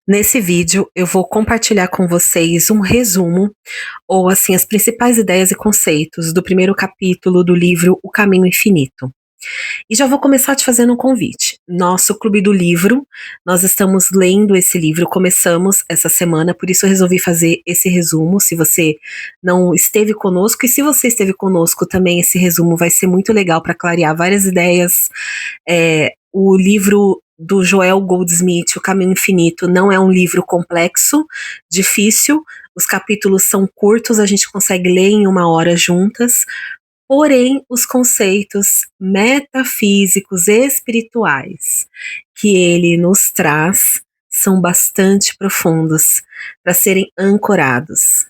Nesse vídeo, eu vou compartilhar com vocês um resumo, ou assim, as principais ideias e conceitos do primeiro capítulo do livro O Caminho Infinito. E já vou começar te fazendo um convite. Nosso Clube do Livro, nós estamos lendo esse livro, começamos essa semana, por isso eu resolvi fazer esse resumo, se você não esteve conosco, e se você esteve conosco também, esse resumo vai ser muito legal para clarear várias ideias. O livro do Joel Goldsmith, O Caminho Infinito, não é um livro complexo, difícil, os capítulos são curtos, a gente consegue ler em 1 hora juntas, porém os conceitos metafísicos e espirituais que ele nos traz são bastante profundos para serem ancorados.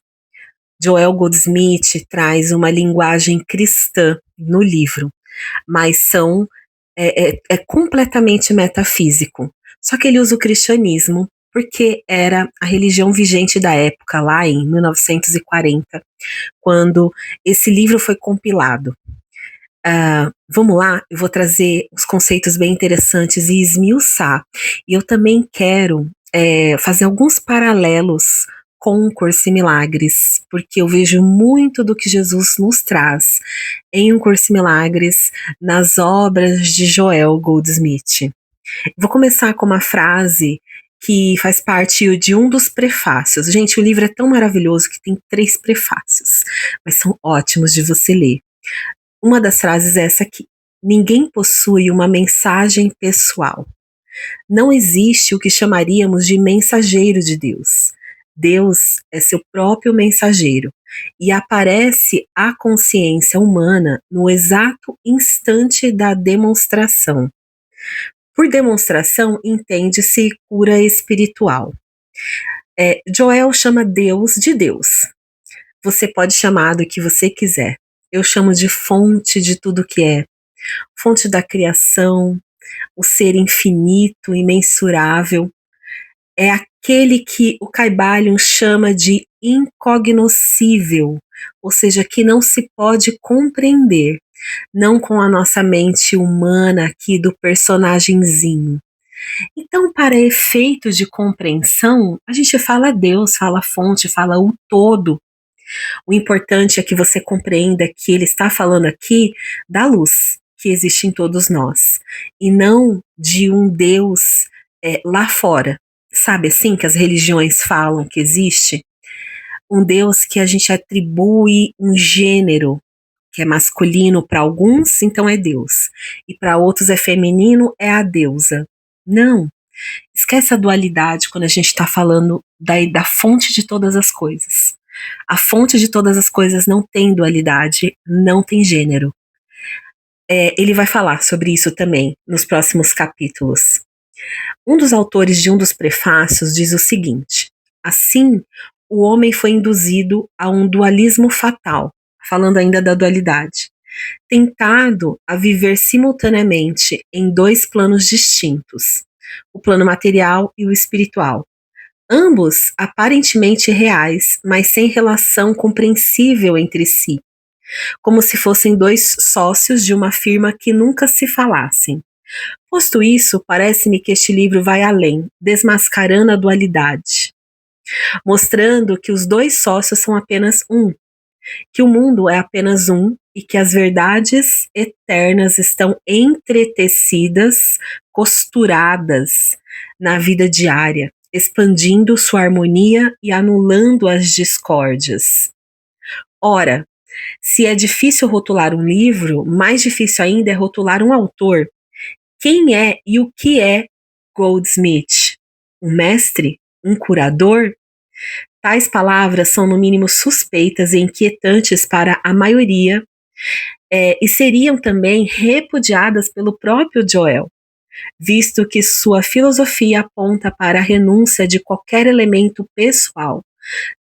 Joel Goldsmith traz uma linguagem cristã no livro, mas é completamente metafísico. Só que ele usa o cristianismo porque era a religião vigente da época, lá em 1940, quando esse livro foi compilado. Vamos lá, eu vou trazer os conceitos bem interessantes e esmiuçar. E eu também quero fazer alguns paralelos com o Curso em Milagres, porque eu vejo muito do que Jesus nos traz em Um Curso em Milagres, nas obras de Joel Goldsmith. Vou começar com uma frase que faz parte de um dos prefácios. Gente, o livro é tão maravilhoso que tem 3 prefácios, mas são ótimos de você ler. Uma das frases é essa aqui: ninguém possui uma mensagem pessoal. Não existe o que chamaríamos de mensageiro de Deus. Deus é seu próprio mensageiro e aparece à consciência humana no exato instante da demonstração. Por demonstração, entende-se cura espiritual. Joel chama Deus de Deus. Você pode chamar do que você quiser. Eu chamo de fonte de tudo que é. Fonte da criação, o ser infinito, imensurável. É aquele que o Kybalion chama de incognoscível, ou seja, que não se pode compreender, não com a nossa mente humana aqui do personagemzinho. Então, para efeito de compreensão, a gente fala Deus, fala fonte, fala o todo. O importante é que você compreenda que ele está falando aqui da luz que existe em todos nós, e não de um Deus lá fora. Sabe assim que as religiões falam que existe? Um Deus que a gente atribui um gênero, que é masculino para alguns, então é Deus, e para outros é feminino, é a deusa. Não, esquece a dualidade quando a gente está falando da fonte de todas as coisas. A fonte de todas as coisas não tem dualidade, não tem gênero. Ele vai falar sobre isso também nos próximos capítulos. Um dos autores de um dos prefácios diz o seguinte: assim, o homem foi induzido a um dualismo fatal, falando ainda da dualidade, tentado a viver simultaneamente em 2 planos distintos, o plano material e o espiritual, ambos aparentemente reais, mas sem relação compreensível entre si, como se fossem 2 sócios de uma firma que nunca se falassem. Posto isso, parece-me que este livro vai além, desmascarando a dualidade, mostrando que os 2 sócios são apenas um, que o mundo é apenas um e que as verdades eternas estão entretecidas, costuradas na vida diária, expandindo sua harmonia e anulando as discórdias. Ora, se é difícil rotular um livro, mais difícil ainda é rotular um autor. Quem é e o que é Goldsmith? Um mestre? Um curador? Tais palavras são no mínimo suspeitas e inquietantes para a maioria, e seriam também repudiadas pelo próprio Joel, visto que sua filosofia aponta para a renúncia de qualquer elemento pessoal,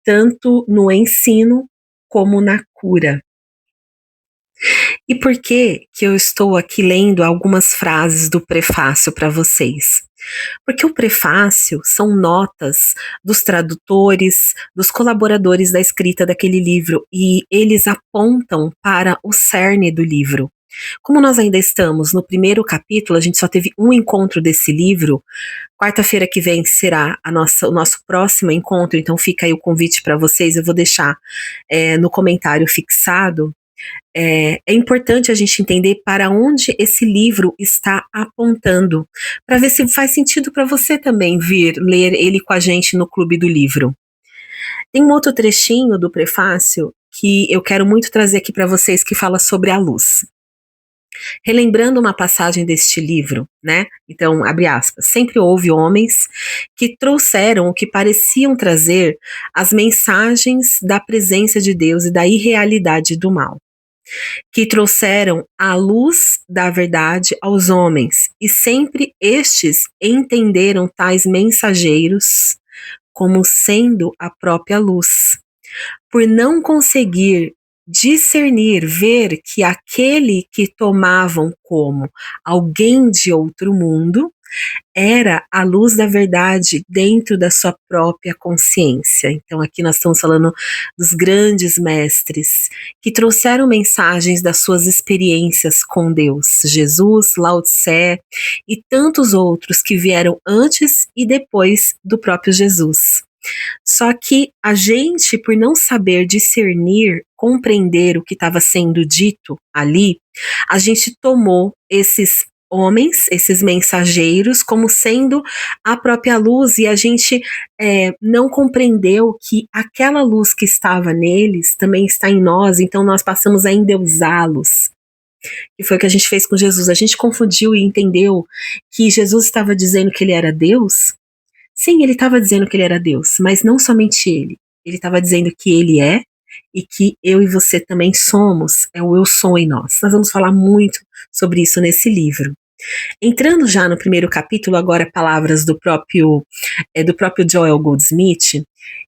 tanto no ensino como na cura. E por que eu estou aqui lendo algumas frases do prefácio para vocês? Porque o prefácio são notas dos tradutores, dos colaboradores da escrita daquele livro, e eles apontam para o cerne do livro. Como nós ainda estamos no primeiro capítulo, a gente só teve um encontro desse livro. Quarta-feira que vem será o nosso próximo encontro, então fica aí o convite para vocês. Eu vou deixar no comentário fixado. É importante a gente entender para onde esse livro está apontando, para ver se faz sentido para você também vir ler ele com a gente no Clube do Livro. Tem um outro trechinho do prefácio que eu quero muito trazer aqui para vocês, que fala sobre a luz. Relembrando uma passagem deste livro, né? Então, abre aspas, sempre houve homens que trouxeram o que pareciam trazer as mensagens da presença de Deus e da irrealidade do mal, que trouxeram a luz da verdade aos homens, e sempre estes entenderam tais mensageiros como sendo a própria luz. Por não conseguir discernir, ver que aquele que tomavam como alguém de outro mundo era a luz da verdade dentro da sua própria consciência. Então, aqui nós estamos falando dos grandes mestres que trouxeram mensagens das suas experiências com Deus, Jesus, Lao Tse e tantos outros que vieram antes e depois do próprio Jesus. Só que a gente, por não saber discernir, compreender o que estava sendo dito ali, a gente tomou esses homens, esses mensageiros, como sendo a própria luz, e a gente não compreendeu que aquela luz que estava neles também está em nós, então nós passamos a endeusá-los. E foi o que a gente fez com Jesus. A gente confundiu e entendeu que Jesus estava dizendo que ele era Deus. Sim, ele estava dizendo que ele era Deus, mas não somente ele. Ele estava dizendo que ele é e que eu e você também somos, é o eu sou em nós. Nós vamos falar muito sobre isso nesse livro. Entrando já no primeiro capítulo, agora palavras do próprio Joel Goldsmith,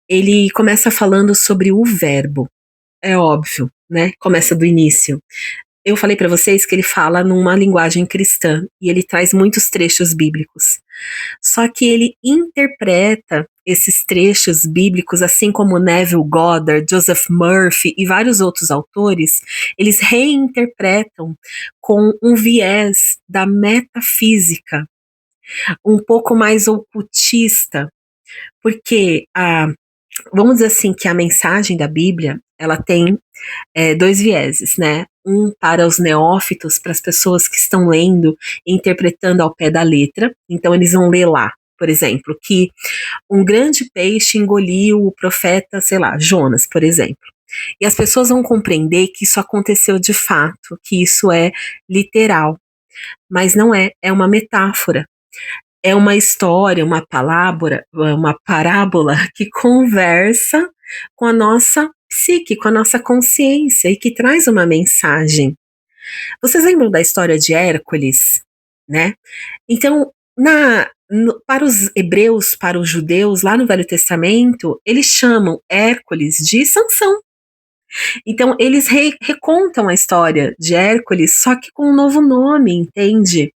ele começa falando sobre o verbo. É óbvio, né? Começa do início. Eu falei para vocês que ele fala numa linguagem cristã e ele traz muitos trechos bíblicos. Só que ele interpreta esses trechos bíblicos, assim como Neville Goddard, Joseph Murphy e vários outros autores, eles reinterpretam com um viés da metafísica, um pouco mais ocultista, porque vamos dizer assim que a mensagem da Bíblia, ela tem dois vieses, né? Um para os neófitos, para as pessoas que estão lendo e interpretando ao pé da letra. Então eles vão ler lá, por exemplo, que um grande peixe engoliu o profeta, sei lá, Jonas, por exemplo. E as pessoas vão compreender que isso aconteceu de fato, que isso é literal. Mas não é, é uma metáfora. É uma história, uma parábola que conversa com a nossa psique, com a nossa consciência e que traz uma mensagem. Vocês lembram da história de Hércules, né? Então, para os hebreus, para os judeus, lá no Velho Testamento, eles chamam Hércules de Sansão. Então, eles recontam a história de Hércules, só que com um novo nome, entende?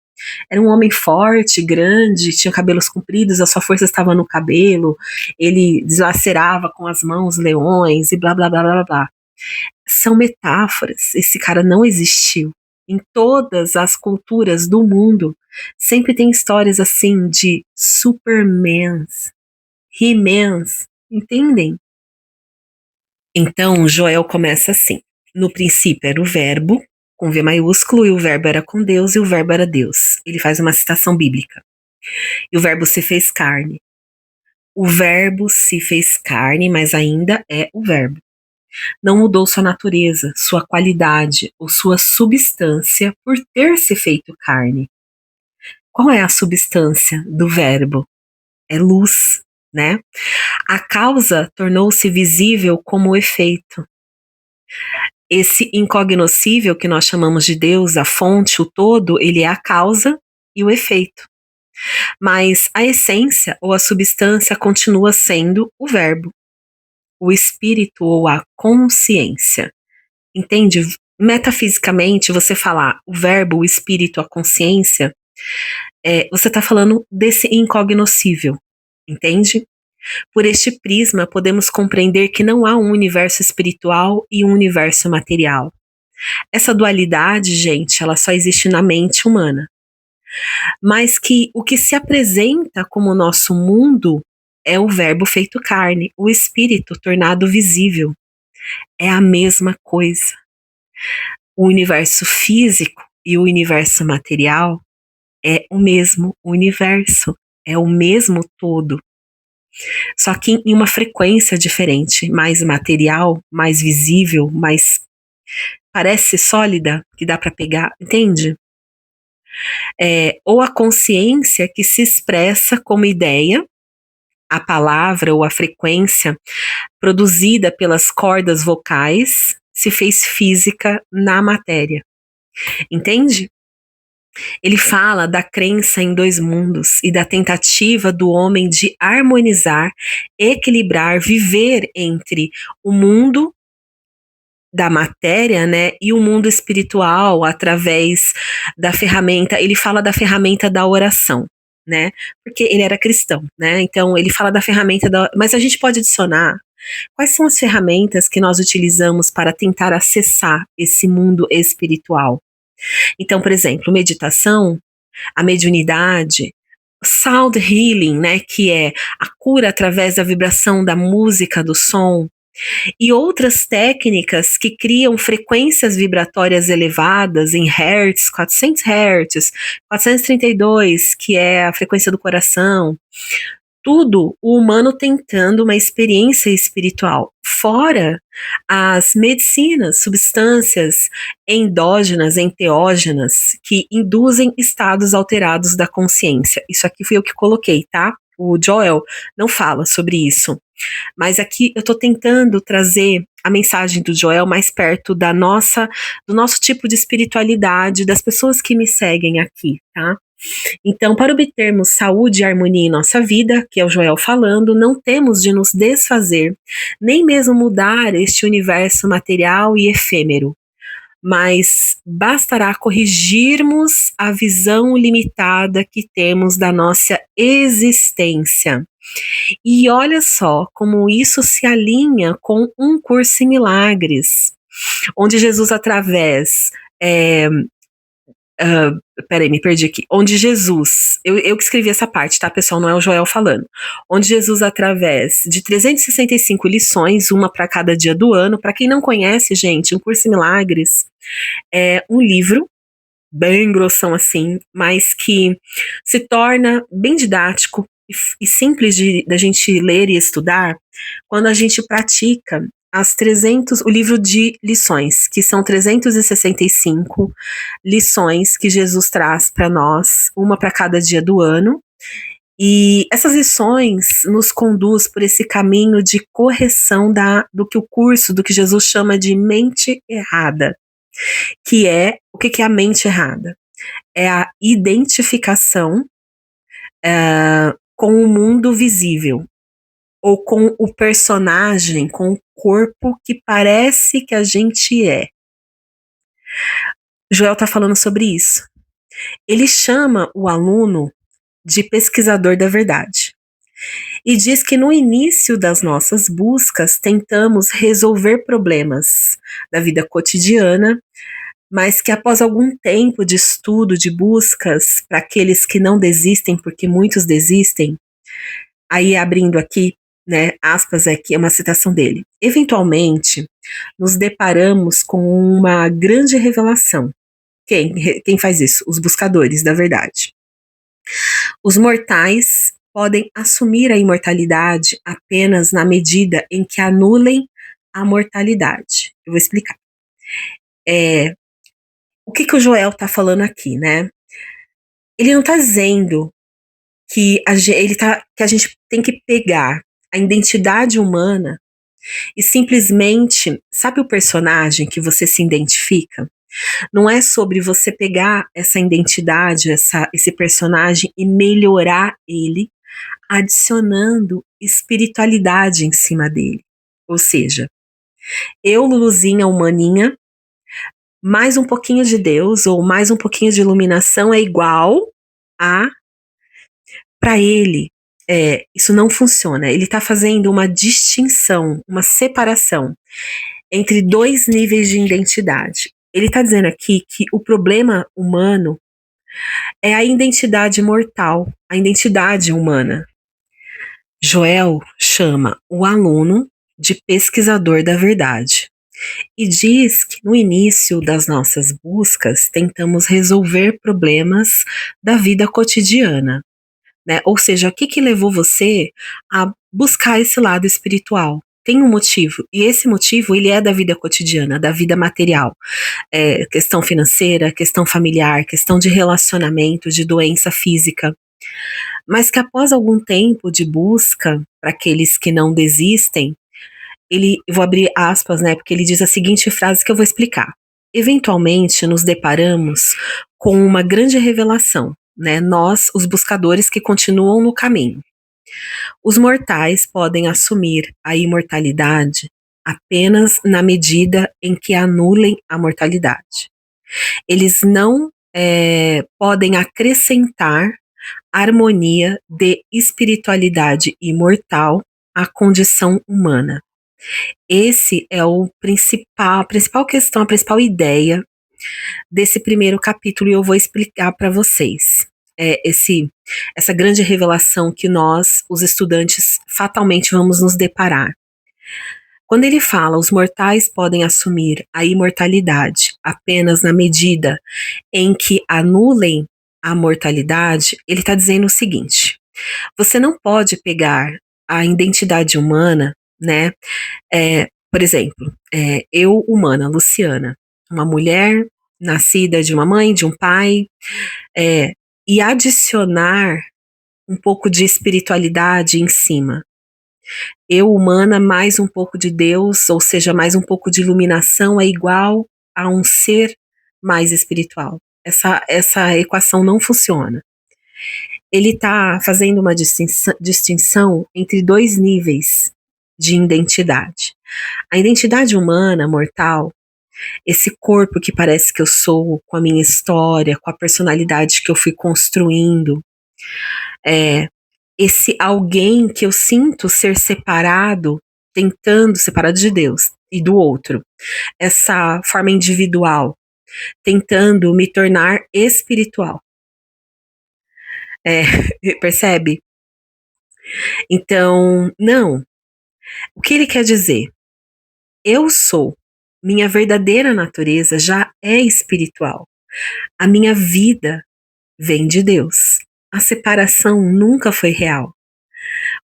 Era um homem forte, grande, tinha cabelos compridos, a sua força estava no cabelo, ele deslacerava com as mãos leões e blá blá blá blá blá. São metáforas, esse cara não existiu. Em todas as culturas do mundo, sempre tem histórias assim de Supermans, He-Mans, entendem? Então, Joel começa assim: no princípio era o verbo, com V maiúsculo, e o verbo era com Deus, e o verbo era Deus. Ele faz uma citação bíblica. E o verbo se fez carne. O verbo se fez carne, mas ainda é o verbo. Não mudou sua natureza, sua qualidade ou sua substância por ter se feito carne. Qual é a substância do verbo? É luz, né? A causa tornou-se visível como o efeito. Esse incognoscível que nós chamamos de Deus, a fonte, o todo, ele é a causa e o efeito. Mas a essência ou a substância continua sendo o verbo, o espírito ou a consciência. Entende? Metafisicamente, você falar o verbo, o espírito, a consciência, você está falando desse incognoscível, entende? Por este prisma, podemos compreender que não há um universo espiritual e um universo material. Essa dualidade, gente, ela só existe na mente humana. Mas que o que se apresenta como nosso mundo é o Verbo feito carne, o Espírito tornado visível. É a mesma coisa. O universo físico e o universo material é o mesmo universo, é o mesmo todo. Só que em uma frequência diferente, mais material, mais visível, mais parece sólida, que dá para pegar, entende? Ou a consciência que se expressa como ideia, a palavra ou a frequência produzida pelas cordas vocais se fez física na matéria. Entende? Ele fala da crença em dois mundos e da tentativa do homem de harmonizar, equilibrar, viver entre o mundo da matéria, né, e o mundo espiritual através da ferramenta. Ele fala da ferramenta da oração, né? Porque ele era cristão, né? Então ele fala da ferramenta da, mas a gente pode adicionar quais são as ferramentas que nós utilizamos para tentar acessar esse mundo espiritual. Então, por exemplo, meditação, a mediunidade, sound healing, né, que é a cura através da vibração da música, do som, e outras técnicas que criam frequências vibratórias elevadas em hertz, 400 hertz, 432, que é a frequência do coração. Tudo o humano tentando uma experiência espiritual, fora as medicinas, substâncias endógenas, enteógenas, que induzem estados alterados da consciência. Isso aqui fui eu que coloquei, tá? O Joel não fala sobre isso. Mas aqui eu estou tentando trazer a mensagem do Joel mais perto do nosso tipo de espiritualidade, das pessoas que me seguem aqui, tá? Então, para obtermos saúde e harmonia em nossa vida, que é o Joel falando, não temos de nos desfazer, nem mesmo mudar este universo material e efêmero, mas bastará corrigirmos a visão limitada que temos da nossa existência. E olha só como isso se alinha com um curso em milagres, onde Jesus, através. Peraí, me perdi aqui. Onde Jesus, eu que escrevi essa parte, tá, pessoal? Não é o Joel falando. Onde Jesus, através de 365 lições, uma para cada dia do ano. Para quem não conhece, gente, um curso em milagres é um livro bem grossão assim, mas que se torna bem didático e simples da gente ler e estudar quando a gente pratica o livro de lições, que são 365 lições que Jesus traz para nós, uma para cada dia do ano. E essas lições nos conduz por esse caminho de correção do que Jesus chama de mente errada, que é, o que é a mente errada? É a identificação com o mundo visível, ou com o personagem, com o corpo que parece que a gente é. Joel está falando sobre isso. Ele chama o aluno de pesquisador da verdade. E diz que no início das nossas buscas tentamos resolver problemas da vida cotidiana, mas que após algum tempo de estudo, de buscas, para aqueles que não desistem, porque muitos desistem, aí abrindo aqui, né, aspas aqui, é uma citação dele. Eventualmente, nos deparamos com uma grande revelação. Quem faz isso? Os buscadores da verdade. Os mortais podem assumir a imortalidade apenas na medida em que anulem a mortalidade. Eu vou explicar. O que o Joel está falando aqui, né? Ele não está dizendo que que a gente tem que pegar a identidade humana e simplesmente, sabe o personagem que você se identifica? Não é sobre você pegar essa identidade, esse personagem e melhorar ele, adicionando espiritualidade em cima dele. Ou seja, eu, Luluzinha humaninha, mais um pouquinho de Deus ou mais um pouquinho de iluminação é igual a... Para ele, isso não funciona. Ele está fazendo uma distinção, uma separação entre dois níveis de identidade. Ele está dizendo aqui que o problema humano é a identidade mortal, a identidade humana. Joel chama o aluno de pesquisador da verdade e diz que no início das nossas buscas tentamos resolver problemas da vida cotidiana, né? Ou seja, o que que levou você a buscar esse lado espiritual? Tem um motivo, e esse motivo ele é da vida cotidiana, da vida material, questão financeira, questão familiar, questão de relacionamento, de doença física, mas que após algum tempo de busca, para aqueles que não desistem, eu vou abrir aspas, né, porque ele diz a seguinte frase que eu vou explicar. Eventualmente nos deparamos com uma grande revelação, né, nós, os buscadores que continuam no caminho. Os mortais podem assumir a imortalidade apenas na medida em que anulem a mortalidade. Eles não podem acrescentar harmonia de espiritualidade imortal à condição humana. Esse é a principal questão, a principal ideia desse primeiro capítulo, e eu vou explicar para vocês. Essa grande revelação que nós, os estudantes, fatalmente vamos nos deparar. Quando ele fala, os mortais podem assumir a imortalidade apenas na medida em que anulem a mortalidade, ele está dizendo o seguinte: você não pode pegar a identidade humana, né? Por exemplo, eu humana, Luciana, uma mulher nascida de uma mãe, de um pai, e adicionar um pouco de espiritualidade em cima. Eu humana mais um pouco de Deus, ou seja, mais um pouco de iluminação é igual a um ser mais espiritual. Essa equação não funciona. Ele está fazendo uma distinção entre dois níveis de identidade. A identidade humana, mortal, esse corpo que parece que eu sou, com a minha história, com a personalidade que eu fui construindo, esse alguém que eu sinto ser separado, tentando, separado de Deus e do outro, essa forma individual, tentando me tornar espiritual. Percebe? Então, não. O que ele quer dizer? Eu sou. Minha verdadeira natureza já é espiritual. A minha vida vem de Deus. A separação nunca foi real.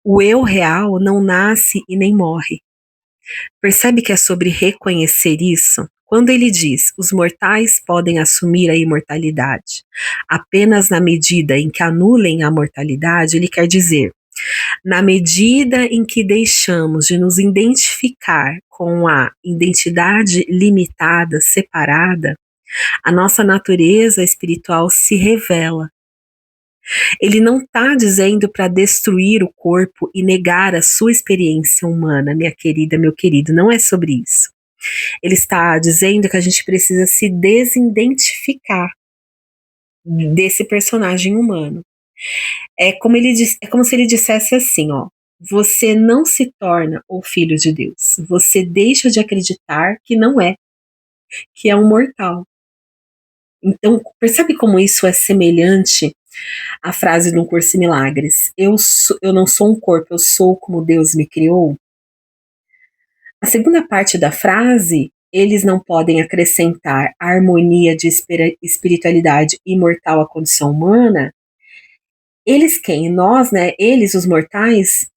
O eu real não nasce e nem morre. Percebe que é sobre reconhecer isso? Quando ele diz, os mortais podem assumir a imortalidade apenas na medida em que anulem a mortalidade, ele quer dizer, na medida em que deixamos de nos identificar com a identidade limitada, separada, a nossa natureza espiritual se revela. Ele não está dizendo para destruir o corpo e negar a sua experiência humana, minha querida, meu querido, não é sobre isso. Ele está dizendo que a gente precisa se desidentificar desse personagem humano. É como se ele dissesse assim, ó: você não se torna o filho de Deus. Você deixa de acreditar que não é, que é um mortal. Então, percebe como isso é semelhante à frase do Curso em Milagres: eu não sou um corpo, eu sou como Deus me criou. A segunda parte da frase, eles não podem acrescentar a harmonia de espiritualidade imortal à condição humana. Eles quem? Nós, né? Eles, os mortais.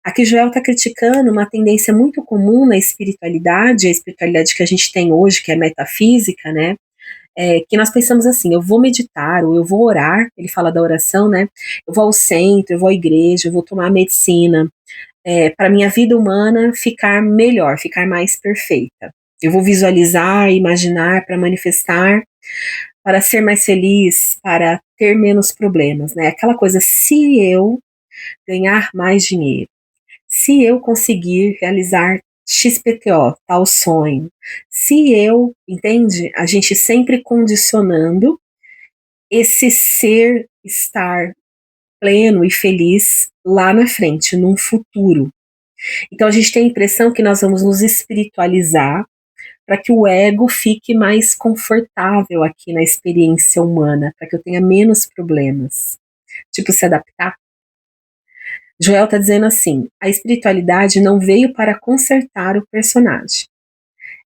Aqui Joel está criticando uma tendência muito comum na espiritualidade, a espiritualidade que a gente tem hoje, que é metafísica, né? Que nós pensamos assim, eu vou meditar, ou eu vou orar, ele fala da oração, né? Eu vou ao centro, eu vou à igreja, eu vou tomar medicina, para minha vida humana ficar melhor, ficar mais perfeita. Eu vou visualizar, imaginar para manifestar, para ser mais feliz, para ter menos problemas, né? Aquela coisa, se eu ganhar mais dinheiro, se eu conseguir realizar XPTO, tal sonho, se eu, entende? A gente sempre condicionando esse ser estar pleno e feliz lá na frente, num futuro. Então a gente tem a impressão que nós vamos nos espiritualizar para que o ego fique mais confortável aqui na experiência humana, para que eu tenha menos problemas. Tipo, se adaptar. Joel está dizendo assim: a espiritualidade não veio para consertar o personagem.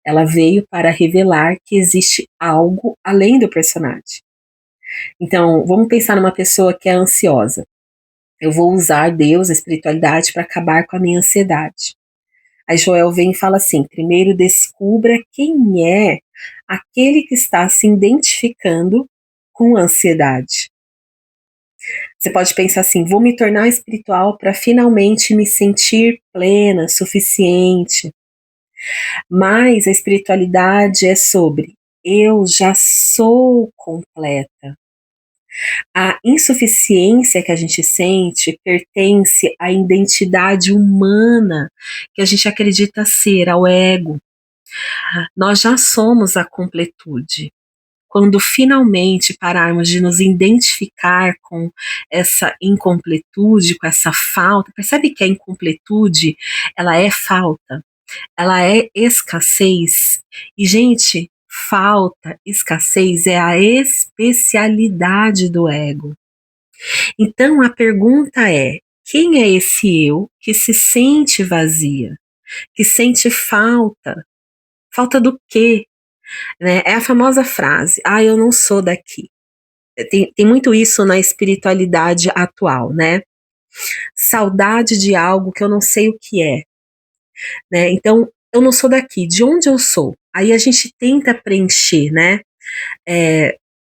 Ela veio para revelar que existe algo além do personagem. Então, vamos pensar numa pessoa que é ansiosa. Eu vou usar Deus, a espiritualidade, para acabar com a minha ansiedade. Aí Joel vem e fala assim: primeiro descubra quem é aquele que está se identificando com a ansiedade. Você pode pensar assim: vou me tornar espiritual para finalmente me sentir plena, suficiente. Mas a espiritualidade é sobre eu já sou completa. A insuficiência que a gente sente pertence à identidade humana que a gente acredita ser, ao ego. Nós já somos a completude. Quando finalmente pararmos de nos identificar com essa incompletude, com essa falta, percebe que a incompletude, ela é falta, ela é escassez. E, gente, falta, escassez é a especialidade do ego. Então a pergunta é: quem é esse eu que se sente vazia, que sente falta? Falta do quê? Né? É a famosa frase: ah, eu não sou daqui. Tem muito isso na espiritualidade atual, né? Saudade de algo que eu não sei o que é, né? Então, eu não sou daqui, de onde eu sou? Aí a gente tenta preencher, né?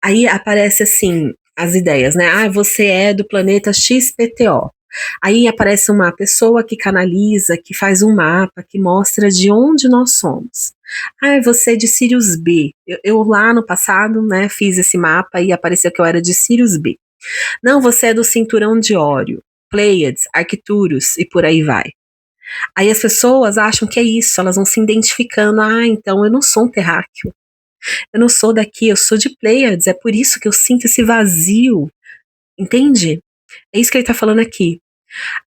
Aí aparece assim as ideias, né? Ah, você é do planeta XPTO. Aí aparece uma pessoa que canaliza, que faz um mapa, que mostra de onde nós somos. Ah, você é de Sirius B. Eu lá no passado, né, fiz esse mapa e apareceu que eu era de Sirius B. Não, você é do cinturão de Ório, Pleiades, Arcturus e por aí vai. Aí as pessoas acham que é isso, elas vão se identificando. Ah, então eu não sou um terráqueo. Eu não sou daqui, eu sou de Pleiades, é por isso que eu sinto esse vazio. Entende? É isso que ele está falando aqui.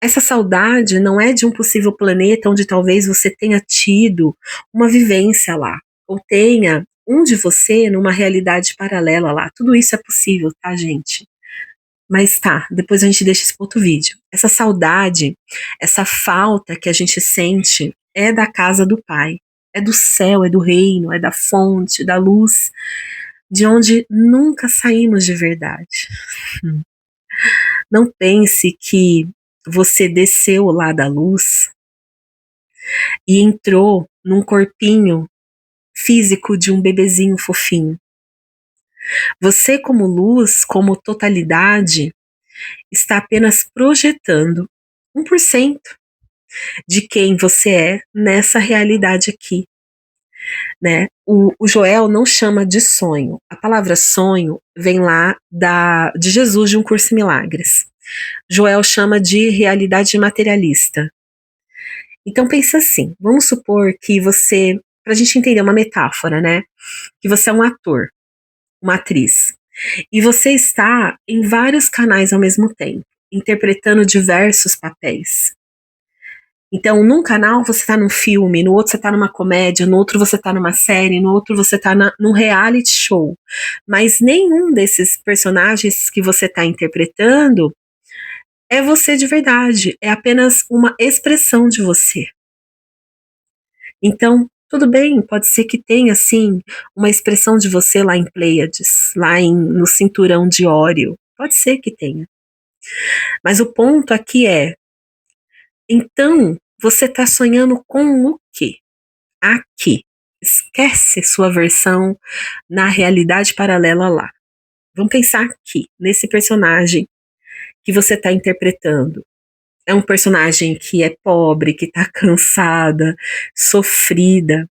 Essa saudade não é de um possível planeta onde talvez você tenha tido uma vivência lá, ou tenha um de você numa realidade paralela lá. Tudo isso é possível, tá, gente? Mas tá, depois a gente deixa isso para outro vídeo. Essa saudade, essa falta que a gente sente é da casa do Pai, é do céu, é do reino, é da fonte, da luz, de onde nunca saímos de verdade. Não pense que você desceu lá da luz e entrou num corpinho físico de um bebezinho fofinho. Você, como luz, como totalidade, está apenas projetando 1% de quem você é nessa realidade aqui, né? O Joel não chama de sonho. A palavra sonho vem lá de Jesus, de Um Curso em Milagres. Joel chama de realidade materialista. Então pensa assim, vamos supor que você, para a gente entender uma metáfora, né? Que você é um ator, uma atriz, e você está em vários canais ao mesmo tempo, interpretando diversos papéis. Então, num canal você está num filme, no outro você está numa comédia, no outro você está numa série, no outro você está num reality show. Mas nenhum desses personagens que você está interpretando é você de verdade, é apenas uma expressão de você. Então, tudo bem, pode ser que tenha, assim, uma expressão de você lá em Pleiades, no cinturão de Ório. Pode ser que tenha. Mas o ponto aqui é, então, você está sonhando com o quê? Aqui. Esquece sua versão na realidade paralela lá. Vamos pensar aqui, nesse personagem que você está interpretando. É um personagem que é pobre, que está cansada, sofrida.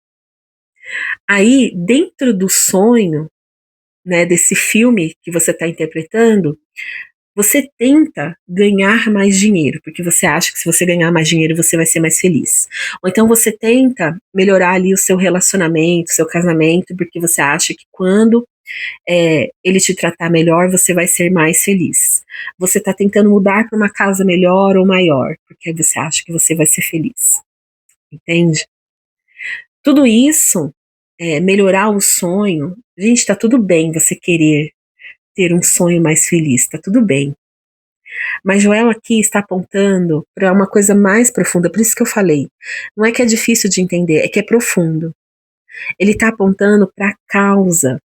Aí, dentro do sonho, né, desse filme que você está interpretando, você tenta ganhar mais dinheiro, porque você acha que se você ganhar mais dinheiro você vai ser mais feliz. Ou então você tenta melhorar ali o seu relacionamento, o seu casamento, porque você acha que quando ele te tratar melhor, você vai ser mais feliz. Você está tentando mudar para uma casa melhor ou maior, porque você acha que você vai ser feliz. Entende? Tudo isso melhorar o sonho, gente, tá tudo bem você querer ter um sonho mais feliz, tá tudo bem. Mas Joel aqui está apontando para uma coisa mais profunda, por isso que eu falei. Não é que é difícil de entender, é que é profundo. Ele está apontando para a causa.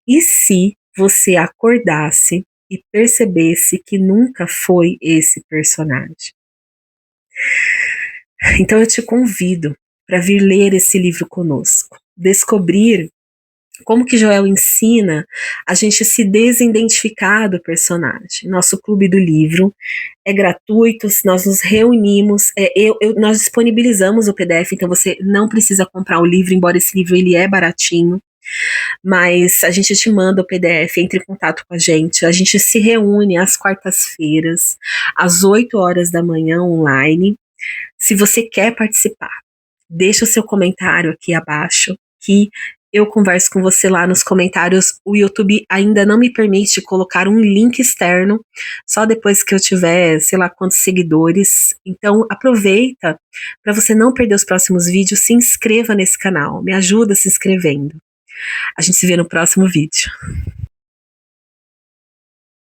E se você acordasse e percebesse que nunca foi esse personagem? Então eu te convido para vir ler esse livro conosco, descobrir como que Joel ensina a gente se desidentificar do personagem. Nosso clube do livro é gratuito, nós nos reunimos, nós disponibilizamos o PDF, então você não precisa comprar o livro, embora esse livro ele é baratinho, mas a gente te manda o PDF, entre em contato com a gente se reúne às quartas-feiras, às 8 horas da manhã online. Se você quer participar, deixa o seu comentário aqui abaixo, que eu converso com você lá nos comentários. O YouTube ainda não me permite colocar um link externo, só depois que eu tiver, sei lá quantos seguidores. Então aproveita para você não perder os próximos vídeos, se inscreva nesse canal, me ajuda se inscrevendo. A gente se vê no próximo vídeo.